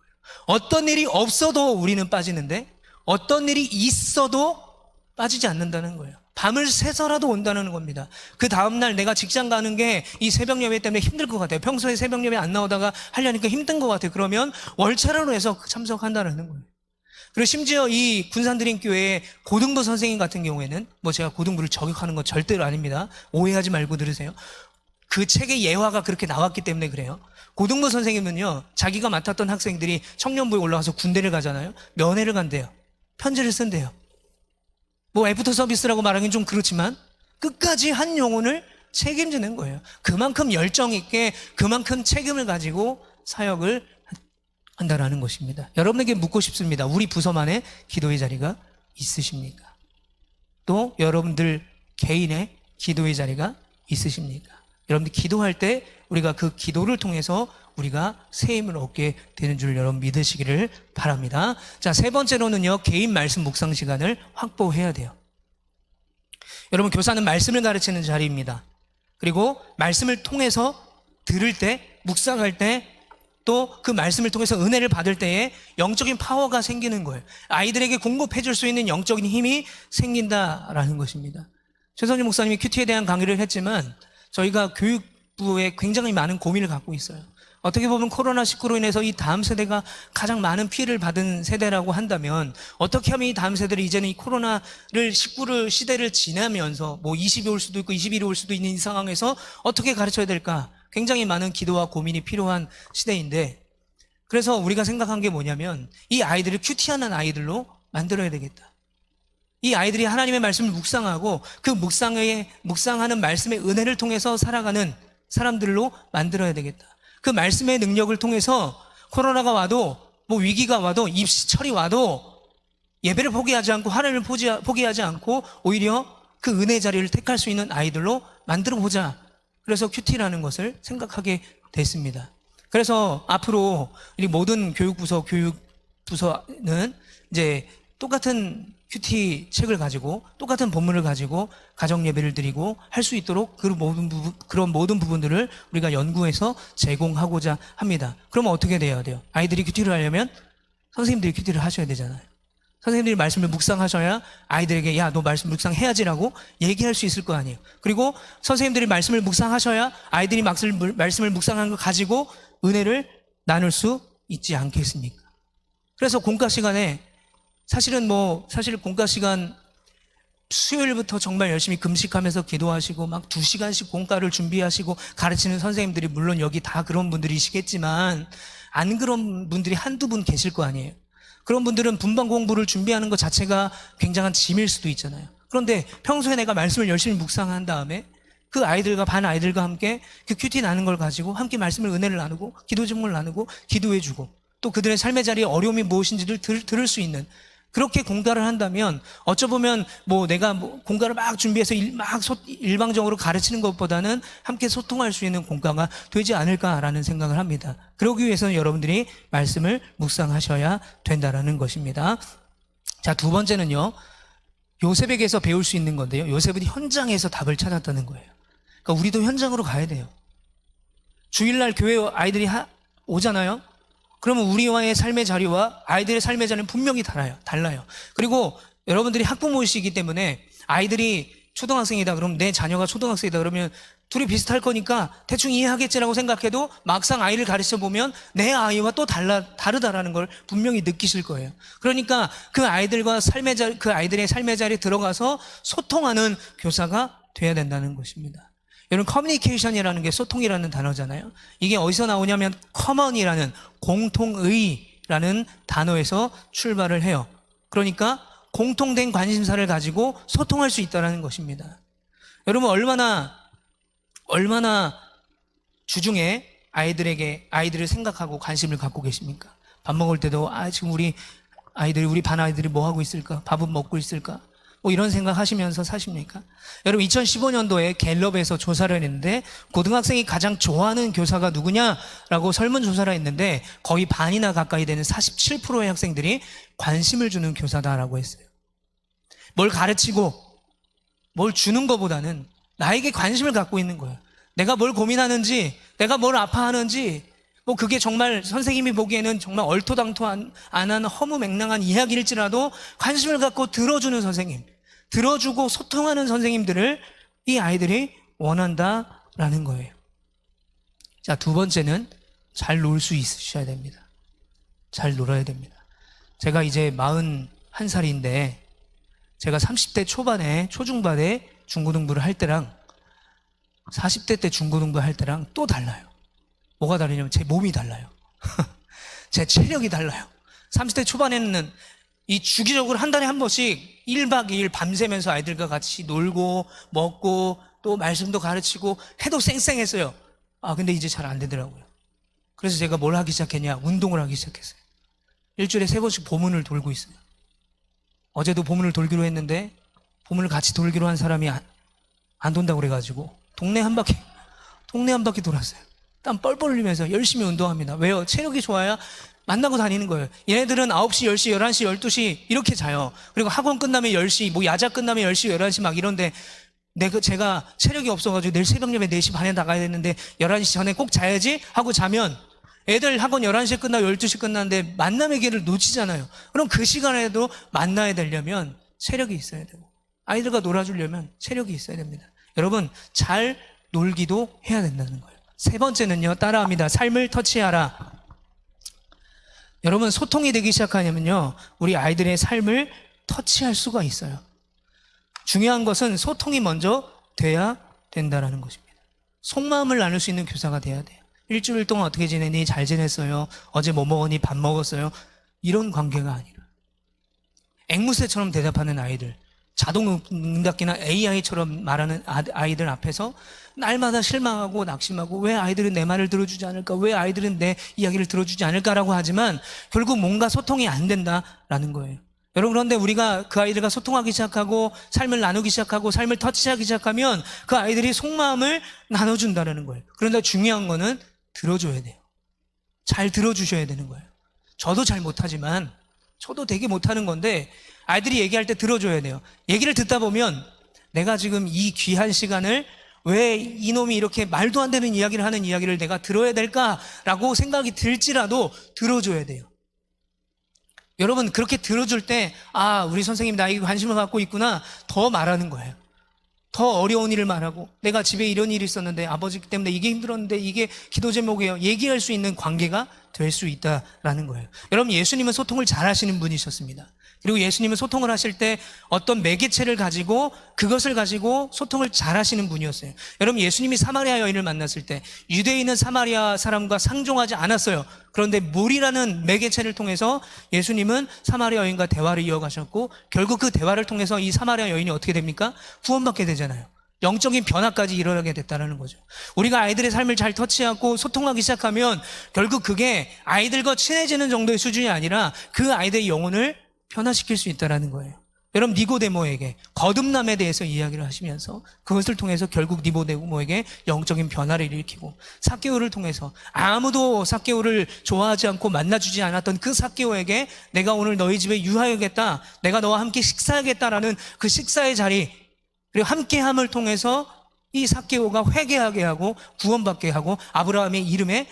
어떤 일이 없어도 우리는 빠지는데 어떤 일이 있어도 빠지지 않는다는 거예요. 밤을 새서라도 온다는 겁니다. 그 다음날 내가 직장 가는 게 이 새벽 예배 때문에 힘들 것 같아요. 평소에 새벽 예배 안 나오다가 하려니까 힘든 것 같아요. 그러면 월차로 해서 참석한다는 거예요. 그리고 심지어 이 군산드림교회의 고등부 선생님 같은 경우에는 뭐 제가 고등부를 저격하는 건 절대로 아닙니다. 오해하지 말고 들으세요. 그 책의 예화가 그렇게 나왔기 때문에 그래요. 고등부 선생님은요 자기가 맡았던 학생들이 청년부에 올라가서 군대를 가잖아요. 면회를 간대요. 편지를 쓴대요. 뭐 애프터 서비스라고 말하기는 좀 그렇지만 끝까지 한 영혼을 책임지는 거예요. 그만큼 열정 있게 그만큼 책임을 가지고 사역을 한다라는 것입니다. 여러분에게 묻고 싶습니다. 우리 부서만의 기도의 자리가 있으십니까? 또 여러분들 개인의 기도의 자리가 있으십니까? 여러분들 기도할 때 우리가 그 기도를 통해서 우리가 새 힘을 얻게 되는 줄 여러분 믿으시기를 바랍니다. 자, 세 번째로는요, 개인 말씀 묵상 시간을 확보해야 돼요. 여러분, 교사는 말씀을 가르치는 자리입니다. 그리고 말씀을 통해서 들을 때, 묵상할 때, 또 그 말씀을 통해서 은혜를 받을 때에 영적인 파워가 생기는 거예요. 아이들에게 공급해 줄 수 있는 영적인 힘이 생긴다라는 것입니다. 최선희 목사님이 큐티에 대한 강의를 했지만 저희가 교육부에 굉장히 많은 고민을 갖고 있어요. 어떻게 보면 코로나19로 인해서 이 다음 세대가 가장 많은 피해를 받은 세대라고 한다면 어떻게 하면 이 다음 세대를 이제는 이 코로나를 19를 시대를 지나면서 뭐 20이 올 수도 있고 21이 올 수도 있는 이 상황에서 어떻게 가르쳐야 될까? 굉장히 많은 기도와 고민이 필요한 시대인데 그래서 우리가 생각한 게 뭐냐면 이 아이들을 큐티하는 아이들로 만들어야 되겠다. 이 아이들이 하나님의 말씀을 묵상하고 그 묵상하는 말씀의 은혜를 통해서 살아가는 사람들로 만들어야 되겠다. 그 말씀의 능력을 통해서 코로나가 와도 뭐 위기가 와도 입시철이 와도 예배를 포기하지 않고 하나님을 포기하지 않고 오히려 그 은혜 자리를 택할 수 있는 아이들로 만들어 보자. 그래서 큐티라는 것을 생각하게 됐습니다. 그래서 앞으로 우리 모든 교육부서는 이제 똑같은 큐티 책을 가지고 똑같은 본문을 가지고 가정 예배를 드리고 할 수 있도록 그런 모든 부분들을 우리가 연구해서 제공하고자 합니다. 그러면 어떻게 돼야 돼요? 아이들이 큐티를 하려면 선생님들이 큐티를 하셔야 되잖아요. 선생님들이 말씀을 묵상하셔야 아이들에게 야, 너 말씀 묵상해야지라고 얘기할 수 있을 거 아니에요. 그리고 선생님들이 말씀을 묵상하셔야 아이들이 말씀을 묵상한 걸 가지고 은혜를 나눌 수 있지 않겠습니까? 그래서 공과 시간에 사실 공과 시간 수요일부터 정말 열심히 금식하면서 기도하시고 막 2시간씩 공과를 준비하시고 가르치는 선생님들이 물론 여기 다 그런 분들이시겠지만 안 그런 분들이 한두 분 계실 거 아니에요. 그런 분들은 분반 공부를 준비하는 것 자체가 굉장한 짐일 수도 있잖아요. 그런데 평소에 내가 말씀을 열심히 묵상한 다음에 그 아이들과 반 아이들과 함께 그 큐티 나는 걸 가지고 함께 말씀을 은혜를 나누고 기도 제목을 나누고 기도해주고 또 그들의 삶의 자리에 어려움이 무엇인지를 들을 수 있는 그렇게 공갈을 한다면 어쩌보면 뭐 내가 뭐 공갈을 막 준비해서 일방적으로 가르치는 것보다는 함께 소통할 수 있는 공가가 되지 않을까라는 생각을 합니다. 그러기 위해서는 여러분들이 말씀을 묵상하셔야 된다라는 것입니다. 자, 두 번째는요, 요셉에게서 배울 수 있는 건데요, 요셉은 현장에서 답을 찾았다는 거예요. 그러니까 우리도 현장으로 가야 돼요. 주일날 교회 아이들이 오잖아요. 그러면 우리와의 삶의 자리와 아이들의 삶의 자리는 분명히 달라요. 그리고 여러분들이 학부모이시기 때문에 아이들이 초등학생이다 그러면 내 자녀가 초등학생이다 그러면 둘이 비슷할 거니까 대충 이해하겠지라고 생각해도 막상 아이를 가르쳐 보면 내 아이와 또 다르다라는 걸 분명히 느끼실 거예요. 그러니까 그 아이들과 그 아이들의 삶의 자리에 들어가서 소통하는 교사가 돼야 된다는 것입니다. 여러분, 커뮤니케이션이라는 게 소통이라는 단어잖아요. 이게 어디서 나오냐면 커먼이라는, 공통의라는 단어에서 출발을 해요. 그러니까 공통된 관심사를 가지고 소통할 수 있다는 것입니다. 여러분, 얼마나 주중에 아이들을 생각하고 관심을 갖고 계십니까? 밥 먹을 때도 지금 우리 반 아이들이 뭐 하고 있을까? 밥은 먹고 있을까? 뭐 이런 생각 하시면서 사십니까? 여러분, 2015년도에 갤럽에서 조사를 했는데 고등학생이 가장 좋아하는 교사가 누구냐라고 설문조사를 했는데 거의 반이나 가까이 되는 47%의 학생들이 관심을 주는 교사다라고 했어요. 뭘 가르치고 뭘 주는 것보다는 나에게 관심을 갖고 있는 거예요. 내가 뭘 고민하는지, 내가 뭘 아파하는지, 뭐 그게 정말 선생님이 보기에는 정말 얼토당토 안 하는 허무맹랑한 이야기일지라도 관심을 갖고 들어주는 선생님, 들어주고 소통하는 선생님들을 이 아이들이 원한다라는 거예요. 자, 두 번째는 잘 놀 수 있으셔야 됩니다. 잘 놀아야 됩니다. 제가 이제 41살인데 제가 30대 초반에 초중반에 중고등부를 할 때랑 40대 때 중고등부 할 때랑 또 달라요. 뭐가 다르냐면 제 몸이 달라요. 제 체력이 달라요. 30대 초반에는 이 주기적으로 한 달에 한 번씩 1박 2일 밤새면서 아이들과 같이 놀고 먹고 또 말씀도 가르치고 해도 쌩쌩했어요. 근데 이제 잘 안 되더라고요. 그래서 제가 뭘 하기 시작했냐? 운동을 하기 시작했어요. 일주일에 3번씩 보문을 돌고 있어요. 어제도 보문을 돌기로 했는데 보문을 같이 돌기로 한 사람이 안 돈다고 그래가지고 동네 한 바퀴 돌았어요. 땀 뻘뻘 흘리면서 열심히 운동합니다. 왜요? 체력이 좋아야 만나고 다니는 거예요. 얘네들은 9시, 10시, 11시, 12시 이렇게 자요. 그리고 학원 끝나면 10시, 뭐 야자 끝나면 10시, 11시 막 이런데 제가 체력이 없어가지고 내일 새벽 예배 4시 반에 나가야 되는데 11시 전에 꼭 자야지 하고 자면 애들 학원 11시에 끝나고 12시 끝나는데 만남의 기회를 놓치잖아요. 그럼 그 시간에도 만나야 되려면 체력이 있어야 되고 아이들과 놀아주려면 체력이 있어야 됩니다. 여러분, 잘 놀기도 해야 된다는 거예요. 세 번째는요, 따라합니다. 삶을 터치하라. 여러분, 소통이 되기 시작하냐면요, 우리 아이들의 삶을 터치할 수가 있어요. 중요한 것은 소통이 먼저 돼야 된다는 것입니다. 속마음을 나눌 수 있는 교사가 돼야 돼요. 일주일 동안 어떻게 지내니? 잘 지냈어요? 어제 뭐 먹었니? 밥 먹었어요? 이런 관계가 아니라 앵무새처럼 대답하는 아이들, 자동응답기나 AI처럼 말하는 아이들 앞에서 날마다 실망하고 낙심하고 왜 아이들은 내 말을 들어주지 않을까? 왜 아이들은 내 이야기를 들어주지 않을까라고 하지만 결국 뭔가 소통이 안 된다라는 거예요. 여러분, 그런데 우리가 그 아이들과 소통하기 시작하고 삶을 나누기 시작하고 삶을 터치하기 시작하면 그 아이들이 속마음을 나눠준다는 거예요. 그런데 중요한 거는 들어줘야 돼요. 잘 들어주셔야 되는 거예요. 저도 잘 못하지만 저도 되게 못하는 건데 아이들이 얘기할 때 들어줘야 돼요. 얘기를 듣다 보면 내가 지금 이 귀한 시간을 왜 이놈이 이렇게 말도 안 되는 이야기를 하는 이야기를 내가 들어야 될까라고 생각이 들지라도 들어줘야 돼요. 여러분, 그렇게 들어줄 때 우리 선생님 나에게 관심을 갖고 있구나 더 말하는 거예요. 더 어려운 일을 말하고 내가 집에 이런 일이 있었는데 아버지 때문에 이게 힘들었는데 이게 기도 제목이에요. 얘기할 수 있는 관계가 될 수 있다라는 거예요. 여러분, 예수님은 소통을 잘 하시는 분이셨습니다. 그리고 예수님은 소통을 하실 때 어떤 매개체를 가지고 그것을 가지고 소통을 잘 하시는 분이었어요. 여러분, 예수님이 사마리아 여인을 만났을 때 유대인은 사마리아 사람과 상종하지 않았어요. 그런데 물이라는 매개체를 통해서 예수님은 사마리아 여인과 대화를 이어가셨고 결국 그 대화를 통해서 이 사마리아 여인이 어떻게 됩니까? 구원받게 되잖아요. 영적인 변화까지 일어나게 됐다는 거죠. 우리가 아이들의 삶을 잘 터치하고 소통하기 시작하면 결국 그게 아이들과 친해지는 정도의 수준이 아니라 그 아이들의 영혼을 변화시킬 수 있다는 거예요. 여러분, 니고데모에게 거듭남에 대해서 이야기를 하시면서 그것을 통해서 결국 니고데모에게 영적인 변화를 일으키고, 삭개오를 통해서 아무도 삭개오를 좋아하지 않고 만나주지 않았던 그 삭개오에게 내가 오늘 너희 집에 유하여겠다, 내가 너와 함께 식사하겠다라는 그 식사의 자리, 그리고 함께함을 통해서 이 삭개오가 회개하게 하고 구원받게 하고 아브라함의 이름에,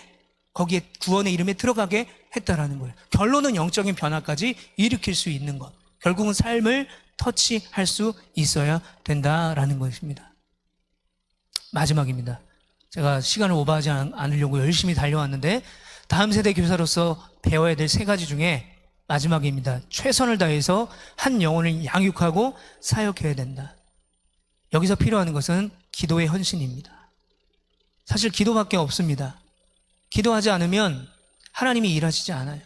거기에 구원의 이름에 들어가게 했다라는 거예요. 결론은 영적인 변화까지 일으킬 수 있는 것, 결국은 삶을 터치할 수 있어야 된다라는 것입니다. 마지막입니다. 제가 시간을 오버하지 않으려고 열심히 달려왔는데, 다음 세대 교사로서 배워야 될 3가지 중에 마지막입니다. 최선을 다해서 한 영혼을 양육하고 사역해야 된다. 여기서 필요한 것은 기도의 헌신입니다. 사실 기도밖에 없습니다. 기도하지 않으면 하나님이 일하시지 않아요.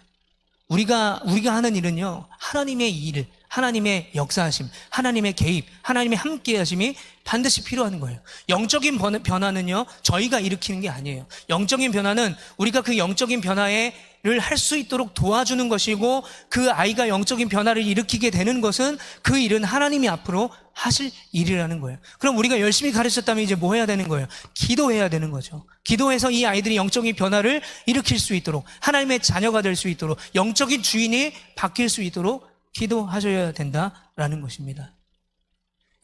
우리가 하는 일은요, 하나님의 일, 하나님의 역사하심, 하나님의 개입, 하나님의 함께하심이 반드시 필요한 거예요. 영적인 변화는요, 저희가 일으키는 게 아니에요. 영적인 변화는 우리가 그 영적인 변화를 할 수 있도록 도와주는 것이고, 그 아이가 영적인 변화를 일으키게 되는 것은 그 일은 하나님이 앞으로 하실 일이라는 거예요. 그럼 우리가 열심히 가르쳤다면 이제 뭐 해야 되는 거예요? 기도해야 되는 거죠. 기도해서 이 아이들이 영적인 변화를 일으킬 수 있도록, 하나님의 자녀가 될 수 있도록, 영적인 주인이 바뀔 수 있도록 기도하셔야 된다라는 것입니다.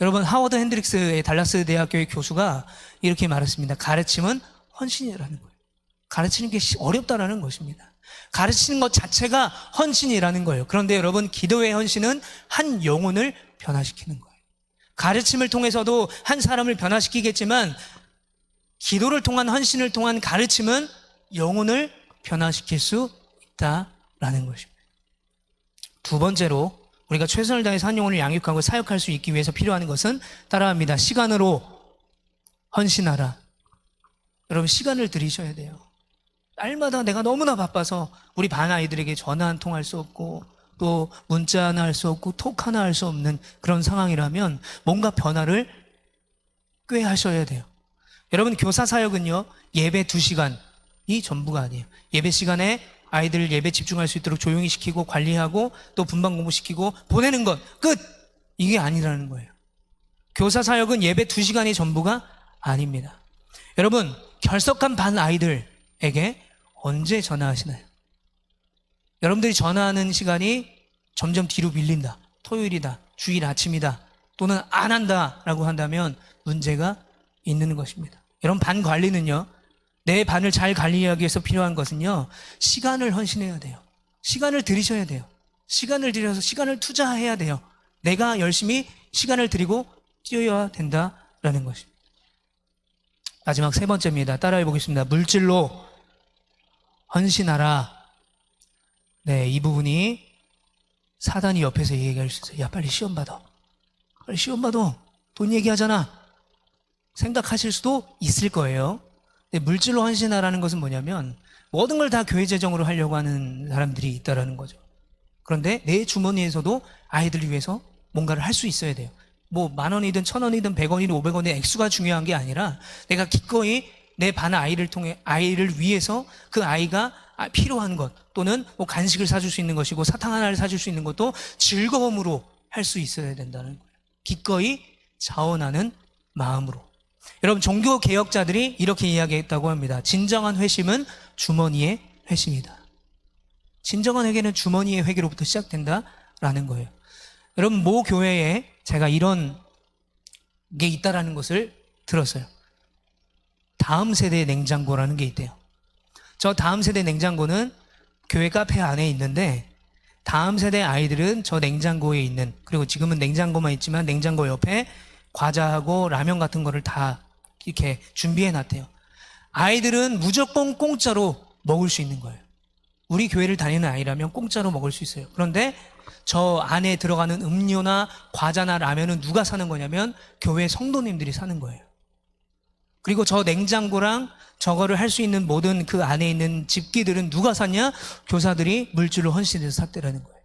여러분, 하워드 핸드릭스의 달라스 대학교의 교수가 이렇게 말했습니다. 가르침은 헌신이라는 거예요. 가르치는 게 어렵다라는 것입니다. 가르치는 것 자체가 헌신이라는 거예요. 그런데 여러분, 기도의 헌신은 한 영혼을 변화시키는 거예요. 가르침을 통해서도 한 사람을 변화시키겠지만, 기도를 통한 헌신을 통한 가르침은 영혼을 변화시킬 수 있다라는 것입니다. 2번째로 우리가 최선을 다해서 한 영혼을 양육하고 사역할 수 있기 위해서 필요한 것은 따라합니다. 시간으로 헌신하라. 여러분, 시간을 들이셔야 돼요. 날마다 내가 너무나 바빠서 우리 반 아이들에게 전화 한 통 할 수 없고, 또 문자 하나 할 수 없고, 톡 하나 할 수 없는 그런 상황이라면 뭔가 변화를 꽤 하셔야 돼요. 여러분, 교사 사역은요, 예배 2시간이 전부가 아니에요. 예배 시간에 아이들 예배 집중할 수 있도록 조용히 시키고 관리하고 또 분반 공부시키고 보내는 것 끝! 이게 아니라는 거예요. 교사 사역은 예배 2시간이 전부가 아닙니다. 여러분, 결석한 반 아이들에게 언제 전화하시나요? 여러분들이 전화하는 시간이 점점 뒤로 밀린다, 토요일이다, 주일 아침이다, 또는 안 한다라고 한다면 문제가 있는 것입니다. 여러분, 반 관리는요, 내 반을 잘 관리하기 위해서 필요한 것은요, 시간을 헌신해야 돼요. 시간을 들이셔야 돼요. 시간을 들여서 시간을 투자해야 돼요. 내가 열심히 시간을 들이고 뛰어야 된다라는 것입니다. 마지막 3번째입니다. 따라해 보겠습니다. 물질로 헌신하라. 네, 이 부분이 사단이 옆에서 얘기할 수 있어요. 야, 빨리 시험 받아. 빨리 시험 받아. 돈 얘기하잖아. 생각하실 수도 있을 거예요. 근데 물질로 헌신하라는 것은 뭐냐면, 모든 걸 다 교회 재정으로 하려고 하는 사람들이 있다라는 거죠. 그런데 내 주머니에서도 아이들을 위해서 뭔가를 할 수 있어야 돼요. 뭐 10,000원이든 1,000원이든 100원이든 500원의 액수가 중요한 게 아니라, 내가 기꺼이 내 반 아이를 통해, 아이를 위해서 그 아이가 필요한 것, 또는 뭐 간식을 사줄 수 있는 것이고 사탕 하나를 사줄 수 있는 것도 즐거움으로 할 수 있어야 된다는 거예요. 기꺼이 자원하는 마음으로. 여러분, 종교 개혁자들이 이렇게 이야기했다고 합니다. 진정한 회심은 주머니의 회심이다. 진정한 회개는 주머니의 회개로부터 시작된다라는 거예요. 여러분, 모 교회에 제가 이런 게 있다라는 것을 들었어요. 다음 세대 냉장고라는 게 있대요. 저 다음 세대 냉장고는 교회 카페 안에 있는데, 다음 세대 아이들은 저 냉장고에 있는, 그리고 지금은 냉장고만 있지만 냉장고 옆에 과자하고 라면 같은 거를 다 이렇게 준비해 놨대요. 아이들은 무조건 공짜로 먹을 수 있는 거예요. 우리 교회를 다니는 아이라면 공짜로 먹을 수 있어요. 그런데 저 안에 들어가는 음료나 과자나 라면은 누가 사는 거냐면 교회 성도님들이 사는 거예요. 그리고 저 냉장고랑 저거를 할 수 있는 모든 그 안에 있는 집기들은 누가 샀냐? 교사들이 물질로 헌신해서 샀대라는 거예요.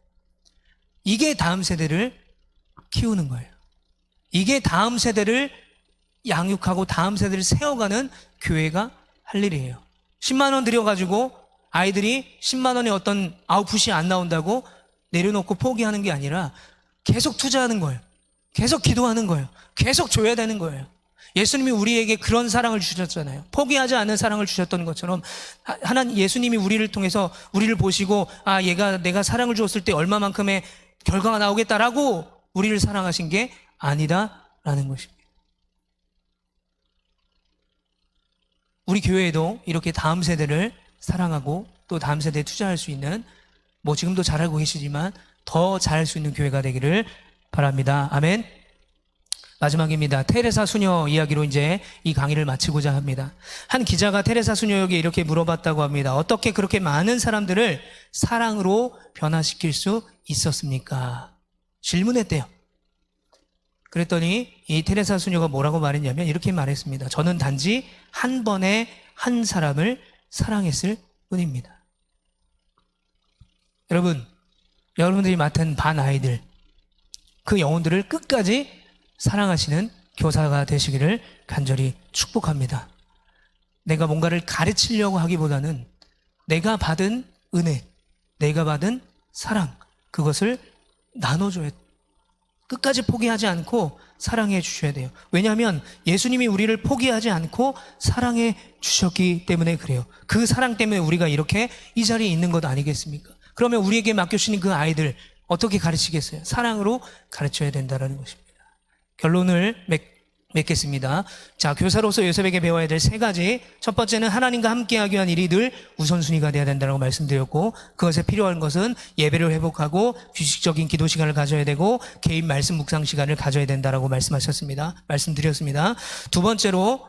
이게 다음 세대를 키우는 거예요. 이게 다음 세대를 양육하고 다음 세대를 세워가는 교회가 할 일이에요. 10만 원 들여가지고 아이들이 10만 원의 어떤 아웃풋이 안 나온다고 내려놓고 포기하는 게 아니라 계속 투자하는 거예요. 계속 기도하는 거예요. 계속 줘야 되는 거예요. 예수님이 우리에게 그런 사랑을 주셨잖아요. 포기하지 않는 사랑을 주셨던 것처럼 하나님 예수님이 우리를 통해서 우리를 보시고 얘가 내가 사랑을 주었을 때 얼마만큼의 결과가 나오겠다라고 우리를 사랑하신 게 아니다라는 것입니다. 우리 교회에도 이렇게 다음 세대를 사랑하고 또 다음 세대에 투자할 수 있는 지금도 잘 알고 계시지만 더 잘할 수 있는 교회가 되기를 바랍니다. 아멘. 마지막입니다. 테레사 수녀 이야기로 이제 이 강의를 마치고자 합니다. 한 기자가 테레사 수녀에게 이렇게 물어봤다고 합니다. 어떻게 그렇게 많은 사람들을 사랑으로 변화시킬 수 있었습니까? 질문했대요. 그랬더니 이 테레사 수녀가 뭐라고 말했냐면 이렇게 말했습니다. 저는 단지 한 번에 한 사람을 사랑했을 뿐입니다. 여러분들이 맡은 반 아이들, 그 영혼들을 끝까지 사랑하시는 교사가 되시기를 간절히 축복합니다. 내가 뭔가를 가르치려고 하기보다는 내가 받은 은혜, 내가 받은 사랑, 그것을 나눠줘야 돼요. 끝까지 포기하지 않고 사랑해 주셔야 돼요. 왜냐하면 예수님이 우리를 포기하지 않고 사랑해 주셨기 때문에 그래요. 그 사랑 때문에 우리가 이렇게 이 자리에 있는 것 아니겠습니까? 그러면 우리에게 맡겨주신 그 아이들 어떻게 가르치겠어요? 사랑으로 가르쳐야 된다는 것입니다. 결론을 맺겠습니다. 자, 교사로서 요셉에게 배워야 될 3가지. 첫 번째는 하나님과 함께하기 위한 일이 늘 우선순위가 되어야 된다고 말씀드렸고, 그것에 필요한 것은 예배를 회복하고 규칙적인 기도 시간을 가져야 되고 개인 말씀 묵상 시간을 가져야 된다고 말씀드렸습니다. 두 번째로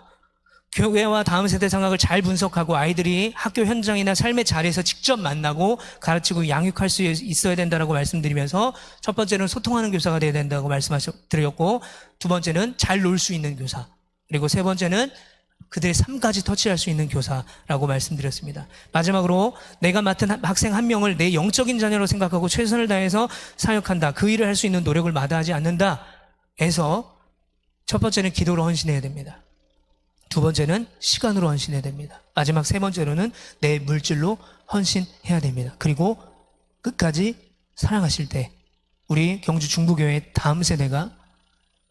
교회와 다음 세대 상황을 잘 분석하고 아이들이 학교 현장이나 삶의 자리에서 직접 만나고 가르치고 양육할 수 있어야 된다고 말씀드리면서 첫 번째는 소통하는 교사가 되어야 된다고 말씀드렸고, 두 번째는 잘 놀 수 있는 교사, 그리고 세 번째는 그들의 삶까지 터치할 수 있는 교사라고 말씀드렸습니다. 마지막으로 내가 맡은 학생 한 명을 내 영적인 자녀로 생각하고 최선을 다해서 사역한다, 그 일을 할 수 있는 노력을 마다하지 않는다 해서 첫 번째는 기도로 헌신해야 됩니다. 두 번째는 시간으로 헌신해야 됩니다. 마지막 세 번째로는 내 물질로 헌신해야 됩니다. 그리고 끝까지 사랑하실 때 우리 경주 중부교회 다음 세대가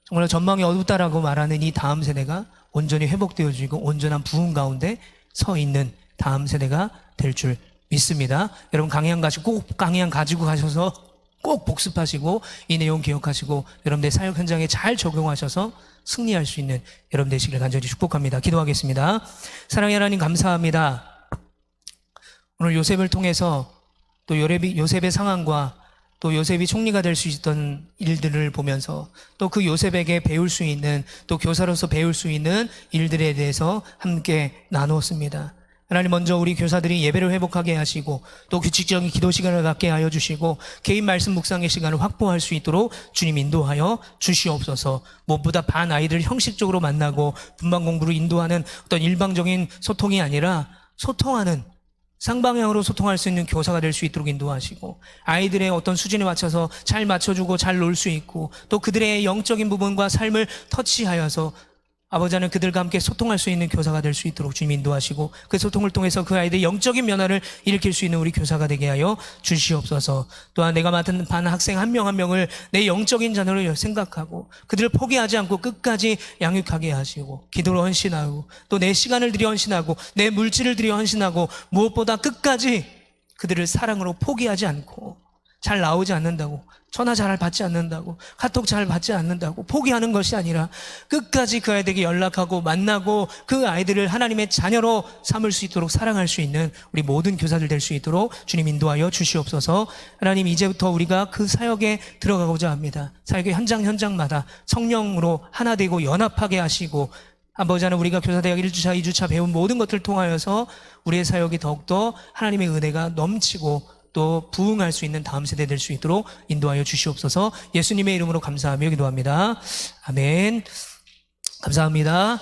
정말 전망이 어둡다라고 말하는 이 다음 세대가 온전히 회복되어지고 온전한 부흥 가운데 서 있는 다음 세대가 될 줄 믿습니다. 여러분 강의한 가지고 가셔서 꼭 복습하시고 이 내용 기억하시고 여러분들 사역 현장에 잘 적용하셔서 승리할 수 있는 여러분 되시길 간절히 축복합니다. 기도하겠습니다. 사랑의 하나님 감사합니다. 오늘 요셉을 통해서 또 요셉의 상황과 또 요셉이 총리가 될 수 있던 일들을 보면서 또 그 요셉에게 배울 수 있는 또 교사로서 배울 수 있는 일들에 대해서 함께 나누었습니다. 하나님 먼저 우리 교사들이 예배를 회복하게 하시고 또 규칙적인 기도 시간을 갖게 하여 주시고 개인 말씀 묵상의 시간을 확보할 수 있도록 주님 인도하여 주시옵소서. 무엇보다 반 아이들 형식적으로 만나고 분반 공부로 인도하는 어떤 일방적인 소통이 아니라 소통하는 쌍방향으로 소통할 수 있는 교사가 될 수 있도록 인도하시고 아이들의 어떤 수준에 맞춰서 잘 맞춰주고 잘 놀 수 있고 또 그들의 영적인 부분과 삶을 터치하여서 아버지 하나님 그들과 함께 소통할 수 있는 교사가 될 수 있도록 주님 인도하시고 그 소통을 통해서 그 아이들의 영적인 변화를 일으킬 수 있는 우리 교사가 되게 하여 주시옵소서. 또한 내가 맡은 반 학생 한 명 한 명을 내 영적인 자녀로 생각하고 그들을 포기하지 않고 끝까지 양육하게 하시고 기도로 헌신하고 또 내 시간을 들여 헌신하고 내 물질을 들여 헌신하고 무엇보다 끝까지 그들을 사랑으로 포기하지 않고 잘 나오지 않는다고 전화 잘 받지 않는다고 카톡 잘 받지 않는다고 포기하는 것이 아니라 끝까지 그 아이들에게 연락하고 만나고 그 아이들을 하나님의 자녀로 삼을 수 있도록 사랑할 수 있는 우리 모든 교사들 될 수 있도록 주님 인도하여 주시옵소서. 하나님 이제부터 우리가 그 사역에 들어가고자 합니다. 사역의 현장마다 성령으로 하나 되고 연합하게 하시고 아버지 하나님 우리가 교사대학 1주차 2주차 배운 모든 것들을 통하여서 우리의 사역이 더욱더 하나님의 은혜가 넘치고 또 부흥할 수 있는 다음 세대 될 수 있도록 인도하여 주시옵소서. 예수님의 이름으로 감사하며 기도합니다. 아멘. 감사합니다.